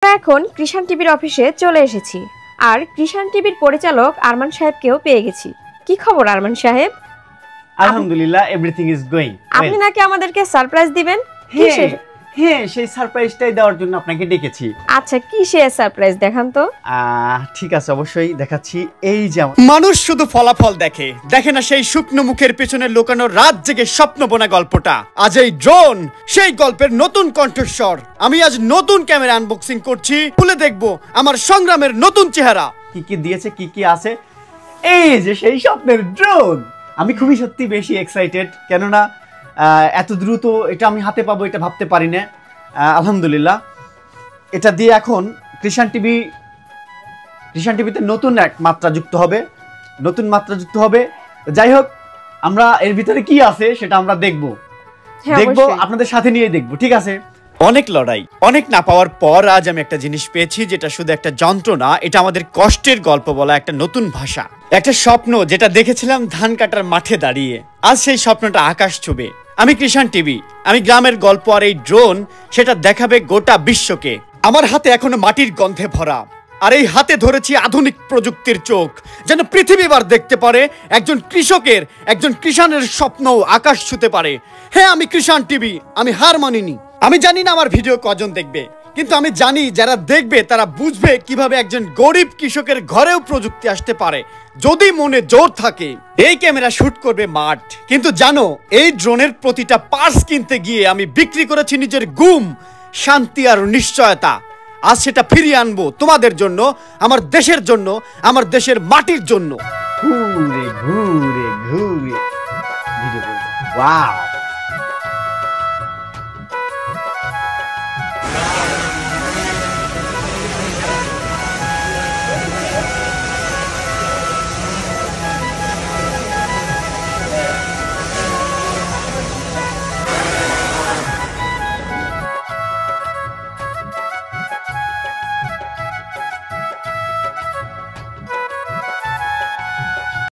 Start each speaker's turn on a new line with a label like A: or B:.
A: এখন কৃষাণ টিভির অফিসে চলে এসেছি আর কৃষাণ টিভির পরিচালক আরমান সাহেবকেও পেয়ে গেছি। কি খবর আরমান সাহেব?
B: আলহামদুলিল্লাহ, এভরিথিং ইজ গোইং।
A: আপনি নাকি আমাদেরকে সারপ্রাইজ দিবেন?
B: হ্যাঁ, সেই সারপ্রাইজটাই দেওয়ার জন্য আপনাকে ডেকেছি।
A: আচ্ছা, কি সে সারপ্রাইজ দেখান তো।
B: ঠিক আছে, অবশ্যই দেখাচ্ছি। এই যে
C: মানুষ শুধু ফলাফল দেখে না সেই শুকনো মুখের পেছনে লুকানো রাত জেগে স্বপ্ন বোনা গল্পটা। আজ এই ড্রোন সেই গল্পের নতুন কণ্ঠস্বর। আমি আজ নতুন ক্যামেরা আনবক্সিং করছি, খুলে দেখবো আমার সংগ্রামের নতুন চেহারা।
B: কি কি দিয়েছে, কি কি আছে। এই যে সেই স্বপ্নের ড্রোন। আমি খুবই সত্যি বেশি এক্সাইটেড, কেননা এত দ্রুত এটা আমি হাতে পাবো এটা ভাবতে পারি না। আলহামদুলিল্লাহ, এটা দিয়ে এখন কৃষাণ টিভিতে নতুন এক মাত্রা যুক্ত হবে। যাই হোক, আমরা এর ভিতরে কি আছে সেটা আমরা দেখবো, আপনাদের সাথে নিয়ে দেখবো। ঠিক আছে?
C: অনেক লড়াই, অনেক না পাওয়ার পর আজ আমি একটা জিনিস পেয়েছি, যেটা শুধু একটা যন্ত্রণা, এটা আমাদের কষ্টের গল্প বলা একটা নতুন ভাষা, একটা স্বপ্ন যেটা দেখেছিলাম ধান কাটার মাঠে দাঁড়িয়ে। আজ সেই স্বপ্নটা আকাশ ছুবে। আমি কৃষাণ টিভি, আমি গ্রামের গল্প, আর এই ড্রোন সেটা দেখাবে গোটা বিশ্বকে। আমার হাতে এখনো মাটির গন্ধে ভরা, আর এই হাতে ধরেছি আধুনিক প্রযুক্তির চোখ, যেন পৃথিবী এবার দেখতে পারে একজন কৃষাণের স্বপ্ন আকাশ ছুতে পারে। হ্যাঁ, আমি কৃষাণ টিভি, আমি হার মানিনি। আমি জানি না আমার ভিডিও কজন দেখবে, কিন্তু আমি জানি যারা দেখবে তারা বুঝবে কিভাবে একজন গরিব কৃষকের ঘরেও প্রযুক্তি আসতে পারে, যদি মনে জোর থাকে। এই ক্যামেরা শুট করবে মাঠ, কিন্তু জানো, এই ড্রোনের প্রতিটা পার্টস কিনতে গিয়ে আমি বিক্রি করেছি নিজের ঘুম, শান্তি আর নিশ্চয়তা। আজ সেটা ফিরিয়ে আনবো তোমাদের জন্য, আমার দেশের জন্য, আমার দেশের মাটির জন্য।
B: ঘুরে ঘুরে ঘুরে ভিডিও করব। ওয়াও।